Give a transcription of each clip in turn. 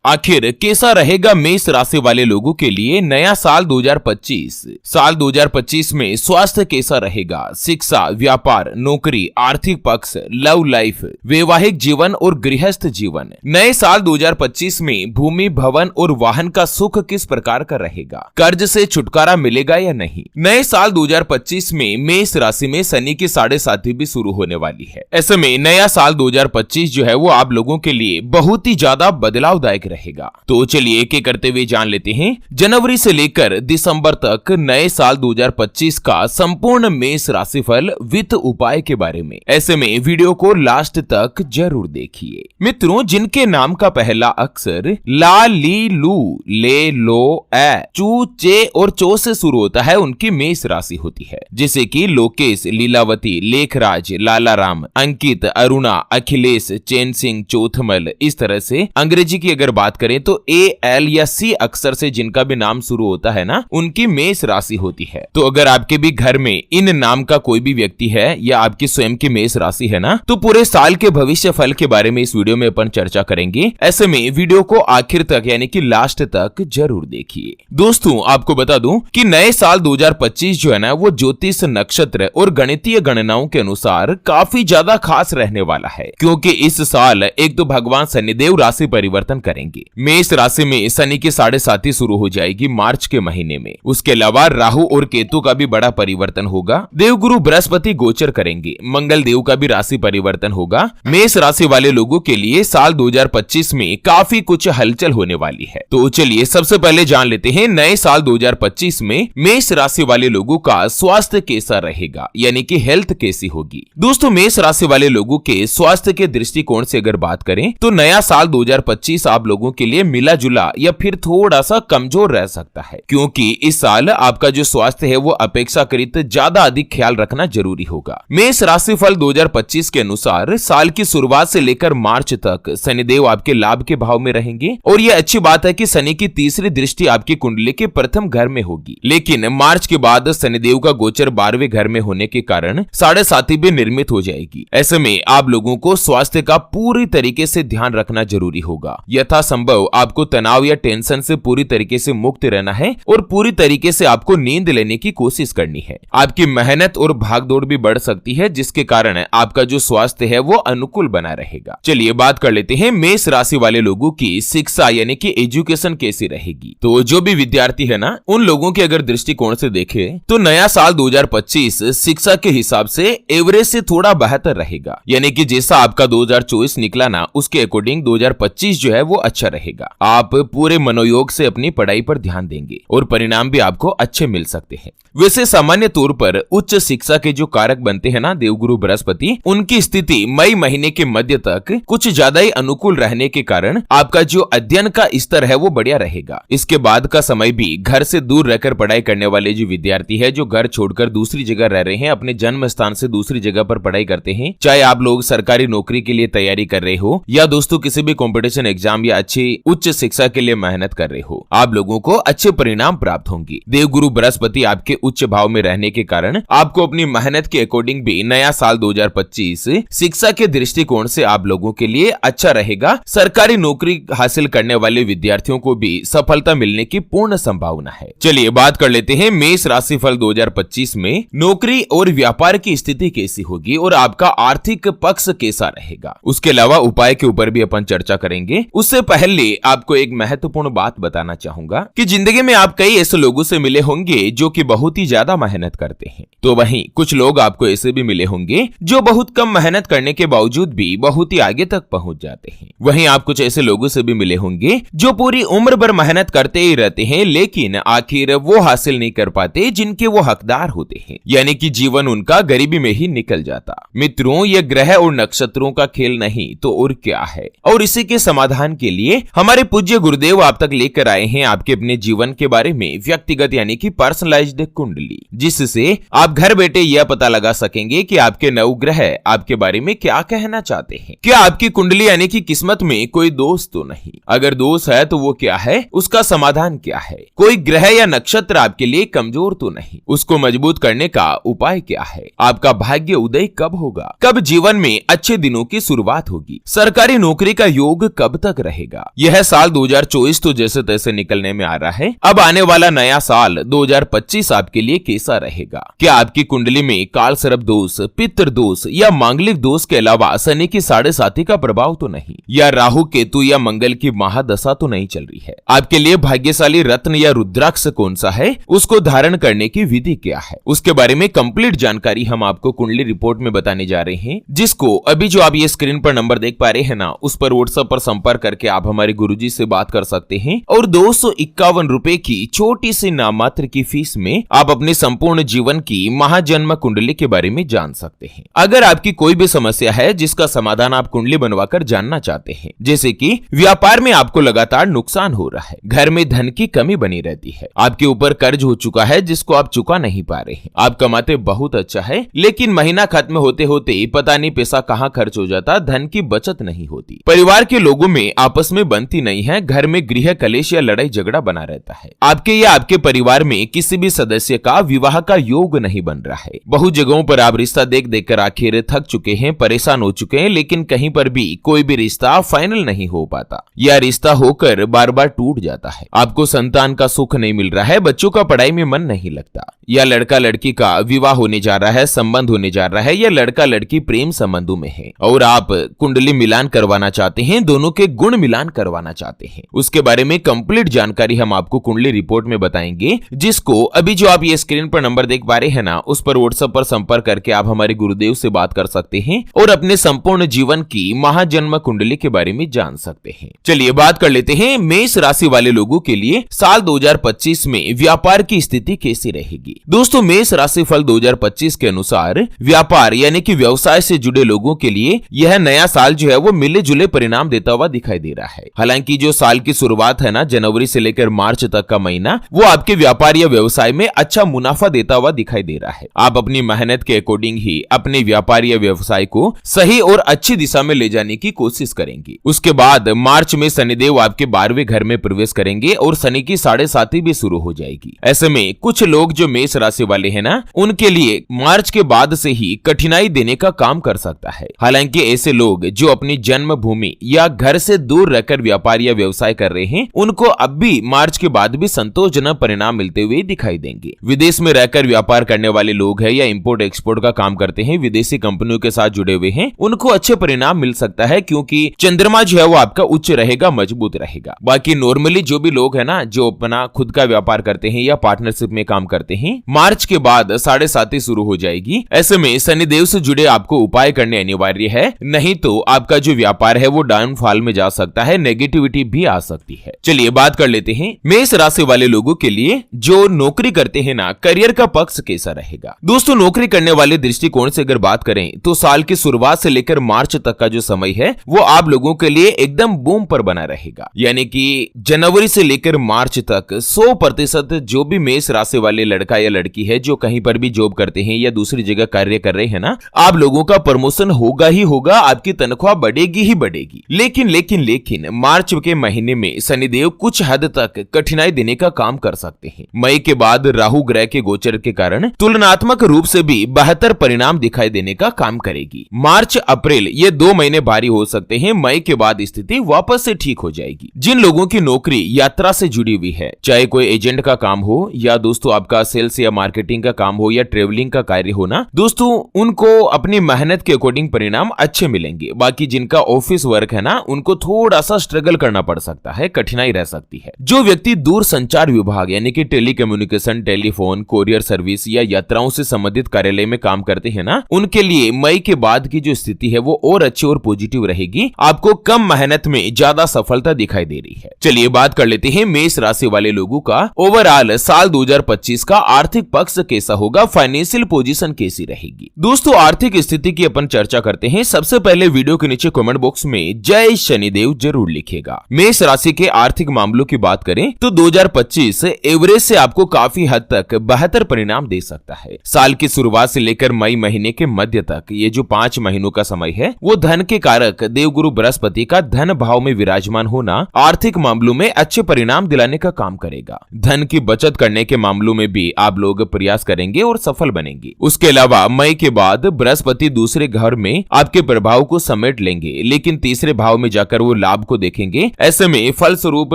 आखिर कैसा रहेगा मेष राशि वाले लोगों के लिए नया साल 2025। साल 2025 में स्वास्थ्य कैसा रहेगा, शिक्षा, व्यापार, नौकरी, आर्थिक पक्ष, लव लाइफ, वैवाहिक जीवन और गृहस्थ जीवन। नए साल 2025 में भूमि, भवन और वाहन का सुख किस प्रकार का रहेगा, कर्ज से छुटकारा मिलेगा या नहीं। नए साल 2025 में मेष राशि में शनि की 7.5 भी शुरू होने वाली है। ऐसे में नया साल 2025 जो है वो आप लोगों के लिए बहुत ही ज्यादा बदलावदायक रहेगा। तो चलिए एक एक करते हुए जान लेते हैं जनवरी से लेकर दिसंबर तक नए साल 2025 का संपूर्ण मेष राशिफल वित्त उपाय के बारे में। ऐसे में वीडियो को लास्ट तक जरूर देखिए। मित्रों, जिनके नाम का पहला अक्षर ला, ली, लू, ले, लो, ए, चू, चे और चो से शुरू होता है उनकी मेष राशि होती है, जैसे कि लोकेश, लीलावती, लेखराज, लालाराम, अंकित, अरुणा, अखिलेश, चैन सिंह, चौथमल। इस तरह से अंग्रेजी की अगर बात करें तो ए, एल या सी अक्षर से जिनका भी नाम शुरू होता है ना, उनकी मेष राशि होती है। तो अगर आपके भी घर में इन नाम का कोई भी व्यक्ति है या आपकी स्वयं की मेष राशि है ना, तो पूरे साल के भविष्य फल के बारे में इस वीडियो में अपन चर्चा करेंगे। ऐसे में वीडियो को आखिर तक यानी कि लास्ट तक जरूर देखिए। दोस्तों, आपको बता दूं कि नए साल 2025 जो है ना, वो ज्योतिष, नक्षत्र और गणितीय गणनाओं के अनुसार काफी ज्यादा खास रहने वाला है, क्योंकि इस साल एक तो भगवान शनिदेव राशि परिवर्तन करेंगे। मेष राशि में शनि की 7.5 शुरू हो जाएगी मार्च के महीने में। उसके अलावा राहु और केतु का भी बड़ा परिवर्तन होगा। देवगुरु बृहस्पति गोचर करेंगे। मंगल देव का भी राशि परिवर्तन होगा। मेष राशि वाले लोगों के लिए साल 2025 में काफी कुछ हलचल होने वाली है। तो चलिए सबसे पहले जान लेते हैं नए साल 2025 में मेष राशि वाले लोगों का स्वास्थ्य कैसा रहेगा, यानी कि हेल्थ कैसी होगी। दोस्तों, मेष राशि वाले लोगों के स्वास्थ्य के दृष्टिकोण से अगर बात करें तो नया साल 2025 आप लोगों के लिए मिला जुला या फिर थोड़ा सा कमजोर रह सकता है, क्योंकि इस साल आपका जो स्वास्थ्य है वो अपेक्षाकृत ज्यादा अधिक ख्याल रखना जरूरी होगा। मेष राशिफल 2025 के अनुसार साल की शुरुआत से लेकर मार्च तक शनिदेव आपके लाभ के भाव में रहेंगे और यह अच्छी बात है कि शनि की तीसरी दृष्टि आपकी कुंडली के प्रथम घर में होगी। लेकिन मार्च के बाद शनिदेव का गोचर 12वें घर में होने के कारण 7.5 भी निर्मित हो जाएगी। ऐसे में आप लोगों को स्वास्थ्य का पूरी तरीके से ध्यान रखना जरूरी होगा। यथासंभव आपको तनाव या टेंशन से पूरी तरीके से मुक्त रहना है और पूरी तरीके से आपको नींद लेने की कोशिश करनी है। आपकी मेहनत और भागदौड़ भी बढ़ सकती है, जिसके कारण आपका जो स्वास्थ्य है वो अनुकूल बना रहेगा। चलिए बात कर लेते हैं मेष राशि वाले लोगों की शिक्षा यानी कि एजुकेशन कैसी रहेगी। तो जो भी विद्यार्थी है ना, उन लोगों के अगर दृष्टिकोण से देखें तो नया साल 2025 शिक्षा के हिसाब से एवरेज से थोड़ा बेहतर रहेगा, यानी कि जैसा आपका 2024 निकला ना, उसके अकॉर्डिंग 2025 जो है वो अच्छा रहेगा। आप पूरे मनोयोग से अपनी पढ़ाई पर ध्यान देंगे और परिणाम भी आपको अच्छे मिल सकते हैं। वैसे सामान्य तौर पर उच्च शिक्षा के जो कारक बनते हैं ना, देवगुरु बृहस्पति, उनकी स्थिति मई महीने के मध्य तक कुछ ज्यादा ही अनुकूल रहने के कारण आपका जो अध्ययन का स्तर है वो बढ़िया रहेगा। इसके बाद का समय भी घर से दूर रहकर पढ़ाई करने वाले जो विद्यार्थी है, जो घर छोड़कर दूसरी जगह रह रहे हैं, अपने जन्म स्थान से दूसरी जगह पर पढ़ाई करते हैं, चाहे आप लोग सरकारी नौकरी के लिए तैयारी कर रहे हो या दोस्तों किसी भी कॉम्पिटिशन एग्जाम या अच्छी उच्च शिक्षा के लिए मेहनत कर रहे हो, आप लोगों को अच्छे परिणाम प्राप्त होंगे। देवगुरु बृहस्पति आपके उच्च भाव में रहने के कारण आपको अपनी मेहनत के अकॉर्डिंग भी नया साल 2025 शिक्षा के दृष्टिकोण से आप लोगों के लिए अच्छा रहेगा। सरकारी नौकरी हासिल करने वाले विद्यार्थियों को भी सफलता मिलने की पूर्ण संभावना है। चलिए बात कर लेते हैं मेष राशिफल 2025 में नौकरी और व्यापार की स्थिति कैसी होगी और आपका आर्थिक पक्ष कैसा रहेगा। उसके अलावा उपाय के ऊपर भी अपन चर्चा करेंगे। उससे पहले आपको एक महत्वपूर्ण बात बताना चाहूंगा कि जिंदगी में आप कई ऐसे लोगों से मिले होंगे जो कि बहुत ही ज्यादा मेहनत करते हैं, तो वहीं कुछ लोग आपको ऐसे भी मिले होंगे जो बहुत कम मेहनत करने के बावजूद भी बहुत ही आगे तक पहुंच जाते हैं। वहीं आप कुछ ऐसे लोगों से भी मिले होंगे जो पूरी उम्र भर मेहनत करते ही रहते हैं, लेकिन आखिर वो हासिल नहीं कर पाते जिनके वो हकदार होते हैं, यानी कि जीवन उनका गरीबी में ही निकल जाता। मित्रों, ये ग्रह और नक्षत्रों का खेल नहीं तो और क्या है, और इसी के समाधान के लिए हमारे पूज्य गुरुदेव आप तक लेकर आए हैं आपके अपने जीवन के बारे में व्यक्तिगत यानी कि पर्सनलाइज्ड कुंडली, जिससे आप घर बैठे यह पता लगा सकेंगे कि आपके नवग्रह आपके बारे में क्या कहना चाहते हैं। क्या आपकी कुंडली यानी कि किस्मत में कोई दोष तो नहीं? अगर दोष है तो वो क्या है, उसका समाधान क्या है? कोई ग्रह या नक्षत्र आपके लिए कमजोर तो नहीं, उसको मजबूत करने का उपाय क्या है? आपका भाग्य उदय कब होगा? कब जीवन में अच्छे दिनों की शुरुआत होगी? सरकारी नौकरी का योग कब तक रहेगा? यह साल 2024 तो जैसे तैसे निकलने में आ रहा है। अब आने वाला नया साल 2025 आपके लिए कैसा रहेगा? क्या आपकी कुंडली में काल सर्प दोष, पितृ दोष या मांगलिक दोष के अलावा शनि की 7.5 का प्रभाव तो नहीं, या राहु केतु या मंगल की महादशा तो नहीं चल रही है? आपके लिए भाग्यशाली रत्न या रुद्राक्ष कौन सा है? उसको धारण करने की विधि क्या है? उसके बारे में कंप्लीट जानकारी हम आपको कुंडली रिपोर्ट में बताने जा रहे हैं, जिसको अभी जो आप ये स्क्रीन पर नंबर देख पा रहे हैं ना, उस पर व्हाट्सएप पर संपर्क करके आप हमारे गुरुजी से बात कर सकते हैं और 251 रुपए की छोटी सी नाममात्र की फीस में आप अपने संपूर्ण जीवन की महाजन्म कुंडली के बारे में जान सकते हैं। अगर आपकी कोई भी समस्या है जिसका समाधान आप कुंडली बनवाकर जानना चाहते हैं, जैसे कि व्यापार में आपको लगातार नुकसान हो रहा है, घर में धन की कमी बनी रहती है, आपके ऊपर कर्ज हो चुका है जिसको आप चुका नहीं पा रहे हैं, आप कमाते बहुत अच्छा है लेकिन महीना खत्म होते होते पता नहीं पैसा कहाँ खर्च हो जाता, धन की बचत नहीं होती, परिवार के लोगों में आपस में बनती नहीं है, घर में गृह कलेश या लड़ाई झगड़ा बना रहता है, आपके या आपके परिवार में किसी भी सदस्य का विवाह का योग नहीं बन रहा है, बहुत जगहों पर आप रिश्ता देख देख कर आखिर थक चुके हैं, परेशान हो चुके हैं, लेकिन कहीं पर भी कोई भी रिश्ता फाइनल नहीं हो पाता या रिश्ता होकर बार बार टूट जाता है, आपको संतान का सुख नहीं मिल रहा है, बच्चों का पढ़ाई में मन नहीं लगता, या लड़का लड़की का विवाह होने जा रहा है, संबंध होने जा रहा है, या लड़का लड़की प्रेम संबंधों में है और आप कुंडली मिलान करवाना चाहते हैं, दोनों के गुण मिलान करवाना चाहते हैं, उसके बारे में कंप्लीट जानकारी हम आपको कुंडली रिपोर्ट में बताएंगे, जिसको अभी जो आप ये स्क्रीन पर नंबर देख पा रहे हैं ना, उस पर व्हाट्सएप पर संपर्क करके आप हमारे गुरुदेव से बात कर सकते हैं और अपने संपूर्ण जीवन की महाजन्म कुंडली के बारे में जान सकते हैं। चलिए बात कर लेते हैं मेष राशि वाले लोगों के लिए साल 2025 में व्यापार की स्थिति कैसी रहेगी। दोस्तों, मेष राशि फल 2025 के अनुसार व्यापार यानी कि व्यवसाय से जुड़े लोगों के लिए यह नया साल जो है वो मिले जुले परिणाम देता हुआ दिखाई दे रहा है। हालांकि जो साल की शुरुआत है ना, जनवरी से लेकर मार्च तक का महीना, वो आपके व्यापार या व्यवसाय में अच्छा मुनाफा देता हुआ दिखाई दे रहा है। आप अपनी मेहनत के अकॉर्डिंग ही अपने व्यापार या व्यवसाय को सही और अच्छी दिशा में ले जाने की कोशिश करेंगे। उसके बाद मार्च में शनिदेव आपके 12वें घर में प्रवेश करेंगे और शनि की 7.5 भी शुरू हो जाएगी। ऐसे में कुछ लोग जो मेष राशि वाले हैं ना, उनके लिए मार्च के बाद से ही कठिनाई देने का काम कर सकता है। हालांकि ऐसे लोग जो अपनी जन्म भूमि या घर से दूर रहकर व्यापार या व्यवसाय कर रहे हैं, उनको अब भी मार्च के बाद भी संतोषजनक परिणाम मिलते हुए दिखाई देंगे। विदेश में रहकर व्यापार करने वाले लोग हैं या इंपोर्ट एक्सपोर्ट का काम करते हैं, विदेशी कंपनियों के साथ जुड़े हुए हैं, उनको अच्छे परिणाम मिल सकता है, क्योंकि चंद्रमा जो है वो आपका उच्च रहेगा, मजबूत रहेगा। बाकी नॉर्मली जो भी लोग है ना, जो अपना खुद का व्यापार करते हैं या पार्टनरशिप में काम करते हैं, मार्च के बाद 7.5 शुरू हो जाएगी। ऐसे में शनिदेव से जुड़े आपको उपाय करने अनिवार्य है, नहीं तो आपका जो व्यापार है वो डाउनफॉल में जा सकता है, नेगेटिविटी भी आ सकती है। चलिए बात कर लेते हैं मेष राशि वाले लोगों के लिए जो नौकरी करते हैं ना, करियर का पक्ष कैसा रहेगा। दोस्तों, नौकरी करने वाले दृष्टिकोण से अगर बात करें तो साल की शुरुआत से लेकर मार्च तक का जो समय है वो आप लोगों के लिए एकदम बूम पर बना रहेगा। यानी कि जनवरी से लेकर मार्च तक 100% जो भी मेष राशि वाले लड़का या लड़की है जो कहीं पर भी जॉब करते हैं या दूसरी जगह कार्य कर रहे हैं ना, आप लोगों का प्रमोशन होगा ही होगा, आपकी तनख्वाह बढ़ेगी ही बढ़ेगी। लेकिन मार्च के महीने में शनिदेव कुछ हद तक कठिनाई देने का काम कर सकते हैं। मई के बाद राहु ग्रह के गोचर के कारण तुलनात्मक रूप से भी बेहतर परिणाम दिखाई देने का काम करेगी। मार्च अप्रैल ये 2 महीने भारी हो सकते हैं, मई के बाद स्थिति वापस से ठीक हो जाएगी। जिन लोगों की नौकरी यात्रा से जुड़ी हुई है, चाहे कोई एजेंट का काम हो या दोस्तों आपका सेल्स या मार्केटिंग का काम हो या ट्रेवलिंग का कार्य हो ना, दोस्तों उनको अपनी मेहनत के अकॉर्डिंग परिणाम अच्छे मिलेंगे। बाकी जिनका ऑफिस वर्क है ना, उनको थोड़ा सा स्ट्रगल करना पड़ सकता है, कठिनाई रह सकती है। जो व्यक्ति दूर संचार विभाग यानी कि टेलीकम्युनिकेशन, टेलीफोन, कोरियर सर्विस या यात्राओं से संबंधित कार्यालय में काम करते हैं ना, उनके लिए मई के बाद की जो स्थिति है वो और अच्छी और पॉजिटिव रहेगी। आपको कम मेहनत में ज्यादा सफलता दिखाई दे रही है। चलिए बात कर लेते हैं मेष राशि वाले लोगों का ओवरऑल साल 2025 का आर्थिक पक्ष कैसा होगा, फाइनेंशियल पोजीशन कैसी रहेगी। दोस्तों, आर्थिक स्थिति की अपन चर्चा करते हैं। सबसे पहले वीडियो के नीचे कमेंट बॉक्स में जय शनिदेव जरूर लिखेगा। मेष राशि के आर्थिक मामलों की बात करें तो 2025 एवरेज से आपको काफी हद तक बेहतर परिणाम दे सकता है। साल की शुरुआत से लेकर मई महीने के मध्य तक ये जो 5 महीनों का समय है वो धन के कारक देवगुरु बृहस्पति का धन भाव में विराजमान होना आर्थिक मामलों में अच्छे परिणाम दिलाने का काम करेगा। धन की बचत करने के मामलों में भी आप लोग प्रयास करेंगे और सफल बनेंगे। उसके अलावा मई के बाद बृहस्पति दूसरे घर में आपके प्रभाव को समेट लेंगे, लेकिन तीसरे भाव में जाकर वो लाभ को देखेंगे। ऐसे में फलस्वरूप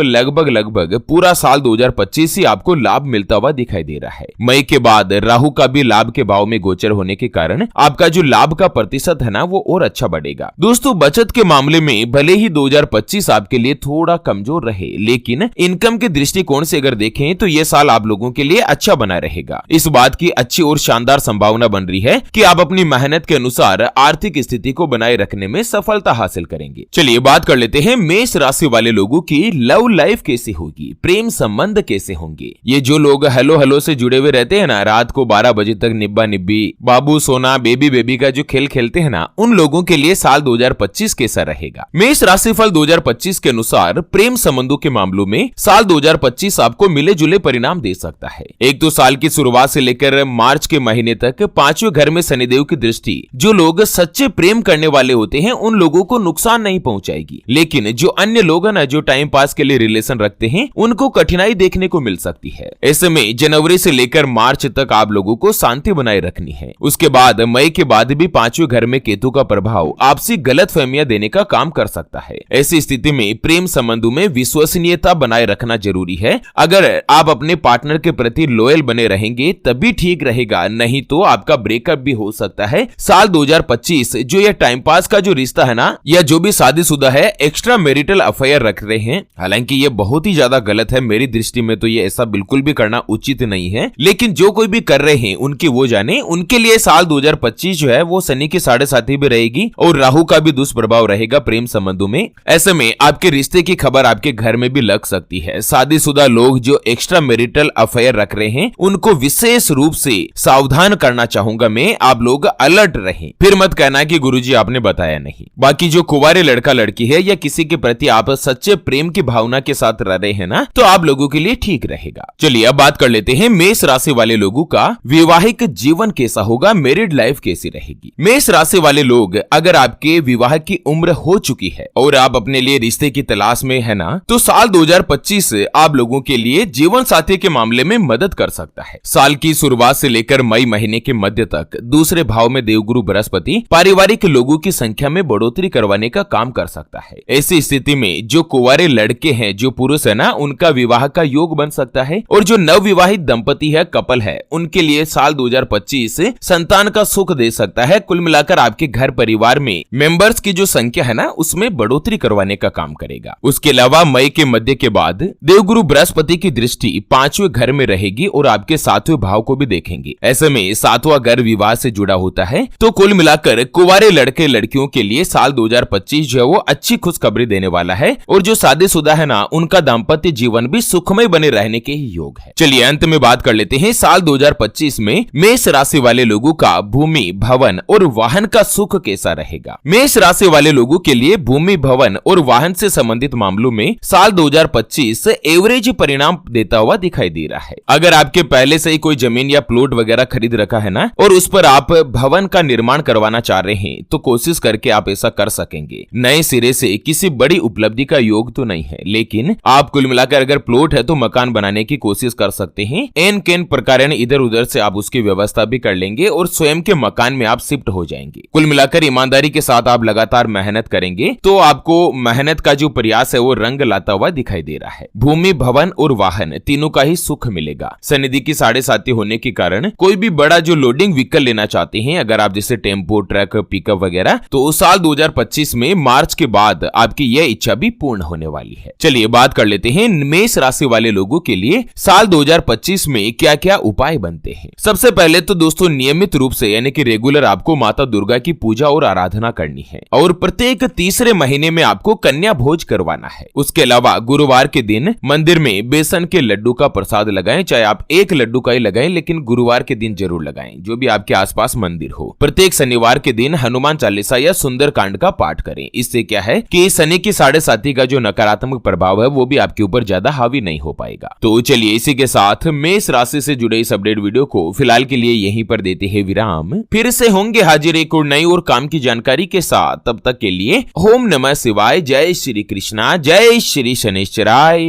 लगभग पूरा साल 2025 ही आपको लाभ मिलता हुआ दिखाई दे रहा है। मई के बाद राहु का भी लाभ के भाव में गोचर होने के कारण आपका जो लाभ का प्रतिशत है ना वो और अच्छा बढ़ेगा। दोस्तों, बचत के मामले में भले ही 2025 आपके लिए थोड़ा कमजोर रहे, लेकिन इनकम के दृष्टिकोण से अगर देखें तो ये साल आप लोगों के लिए अच्छा बना रहेगा। इस बात की अच्छी और शानदार संभावना बन रही है कि आप अपनी मेहनत के अनुसार आर्थिक स्थिति को बनाए रखने में सफलता हासिल करेंगे। चलिए बात कर लेते हैं मेष राशि वाले लोगों की लव लाइफ कैसी होगी, प्रेम संबंध कैसे होंगे। ये जो लोग हेलो हेलो से जुड़े हुए रहते हैं ना, रात को 12 बजे तक निब्बा निब्बी, बाबू सोना, बेबी बेबी का जो खेल खेलते हैं ना, उन लोगों के लिए साल 2025 कैसा रहेगा। मेष राशिफल 2025 के अनुसार प्रेम संबंधों के मामलों में साल 2025 आपको मिले जुले परिणाम दे सकता है। एक तो साल की शुरुआत से लेकर मार्च के महीने तक 5वें घर में शनिदेव की दृष्टि जो लोग सच्चे प्रेम करने वाले होते हैं उन लोगों को नुकसान नहीं पहुंचाएगी, लेकिन जो अन्य लोग हैं ना जो टाइम पास के लिए रिलेशन रखते हैं उनको कठिनाई देखने को मिल सकती है। ऐसे में जनवरी से लेकर मार्च तक आप लोगों को शांति बनाए रखनी है। उसके बाद मई के बाद भी 5वें घर में केतु का प्रभाव आपसी गलतफहमियां देने का काम कर सकता है। ऐसी स्थिति में प्रेम संबंधों में विश्वसनीयता बनाए रखना जरूरी है। अगर आप अपने पार्टनर के प्रति लॉयल बने रहेंगे तभी ठीक रहेगा, नहीं तो आपका ब्रेकअप भी हो सकता है। साल 2025 जो यह टाइम पास का जो रिश्ता है ना, या जो भी शादीशुदा है एक्स्ट्रा मैरिटल अफेयर रख रहे हैं, हालांकि ये बहुत ही ज्यादा गलत है मेरी दृष्टि में, तो ये ऐसा बिल्कुल भी करना उचित नहीं है, लेकिन जो कोई भी कर रहे हैं उनकी वो जाने। उनके लिए साल 2025 जो है वो शनि की 7.5 भी रहेगी और राहु का भी दुष्प्रभाव रहेगा प्रेम संबंधों में। ऐसे में आपके रिश्ते की खबर आपके घर में भी लग सकती है। शादीशुदा लोग जो एक्स्ट्रा मैरिटल अफेयर रख रहे हैं उनको विशेष रूप से सावधान करना चाहूंगा मैं, आप लोग अलर्ट रहें। फिर मत कहना कि गुरुजी आपने बताया नहीं। बाकी जो कुंवारे लड़का लड़की है या किसी के प्रति आप सच्चे प्रेम की भावना के साथ रह रहे हैं ना, तो आप लोगों के लिए ठीक रहेगा। चलिए अब बात कर लेते हैं मेष राशि वाले लोगों का वैवाहिक जीवन कैसा होगा, मैरिड लाइफ कैसी रहेगी। मेष राशि वाले लोग अगर आपके विवाह की उम्र हो चुकी है और आप अपने लिए रिश्ते की तलाश में है ना, तो साल 2025 आप लोगों के लिए जीवन साथी के मामले में मदद कर सकता है। साल की शुरुआत से लेकर मई महीने के मध्य तक दूसरे भाव में देवगुरु बृहस्पति पारिवारिक लोगों की संख्या में बढ़ोतरी करवाने का काम कर सकता है। ऐसी स्थिति में जो कुंवारे लड़के हैं, जो पुरुष है ना, उनका विवाह का योग बन सकता है और जो नवविवाहित दंपति है, कपल है, उनके लिए साल 2025 संतान का सुख दे सकता है। कुल मिलाकर आपके घर परिवार में मेंबर्स की जो संख्या है ना उसमें बढ़ोतरी करवाने का काम करेगा। उसके अलावा मई के मध्य के बाद देवगुरु बृहस्पति की दृष्टि 5वें घर में रहेगी और आपके 7वें भाव को भी देखेंगे। ऐसे में 7वां घर विवाह से जुड़ा होता है, तो कुल मिलाकर कुंवारे लड़के लड़कियों के लिए साल 2025 जो है वो अच्छी खुशखबरी देने वाला है और जो शादीशुदा है ना उनका दाम्पत्य जीवन भी सुखमय बने रहने के ही योग है। चलिए अंत में बात कर लेते हैं साल 2025 में मेष राशि वाले लोगों का भूमि, भवन और वाहन का सुख कैसा रहेगा। मेष राशि वाले लोगों के लिए भूमि, भवन और वाहन से संबंधित मामलों में साल 2025 एवरेज परिणाम देता हुआ दिखाई दे रहा है। अगर आपके पहले से ही कोई जमीन या प्लॉट वगैरह खरीद रखा है ना और उस पर आप भवन का निर्माण करवाना चाह रहे हैं, तो कोशिश करके आप ऐसा कर सकेंगे। नए सिरे से किसी बड़ी उपलब्धि का योग तो नहीं है, लेकिन आप कुल मिलाकर अगर प्लॉट है तो मकान बनाने की कोशिश कर सकते हैं। एन केन प्रकार इधर उधर से आप उसकी व्यवस्था भी कर लेंगे और स्वयं के मकान में आप शिफ्ट हो जाएंगे। कुल मिलाकर ईमानदारी के साथ आप लगातार मेहनत करेंगे तो आपको मेहनत का जो प्रयास है वो रंग लाता हुआ दिखाई दे रहा है। भूमि, भवन और वाहन तीनों का ही सुख मिलेगा। शनिदेव की 7.5 होने के कारण कोई भी बड़ा जो लोडिंग व्हीकल लेना चाहते हैं, अगर आप जैसे टेम्पो, ट्रक, पिकअप वगैरह, तो साल 2025 में मार्च के बाद आपकी यह इच्छा भी पूर्ण होने वाली है। चलिए बात कर लेते हैं मेष राशि वाले लोगों के लिए साल 2025 में क्या क्या उपाय बनते हैं। सबसे पहले तो दोस्तों नियमित रूप से यानी कि रेगुलर आपको माता दुर्गा की पूजा और आराधना करनी है और प्रत्येक तीसरे महीने में आपको कन्या भोज करवाना है। उसके अलावा गुरुवार के दिन मंदिर में बेसन के लड्डू का प्रसाद लगाएं, चाहे आप एक लड्डू का ही लगाएं, लेकिन गुरुवार के दिन जरूर लगाएं, जो भी आपके आसपास मंदिर हो। प्रत्येक शनिवार के दिन हनुमान चालीसा या सुंदर कांड का पाठ करें। इससे क्या है कि शनि की 7.5 का जो नकारात्मक प्रभाव है वो भी आपके ऊपर ज्यादा हावी नहीं हो पाएगा। तो चलिए इसी के साथ मेष राशि से जुड़े इस अपडेट वीडियो को फिलहाल के लिए यहीं पर देते हैं विराम। फिर से होंगे हाजिर एक और नई और काम की जानकारी के साथ। तब तक के लिए ओम नमः शिवाय, जय श्री कृष्णा, जय श्री शनिश्चराय।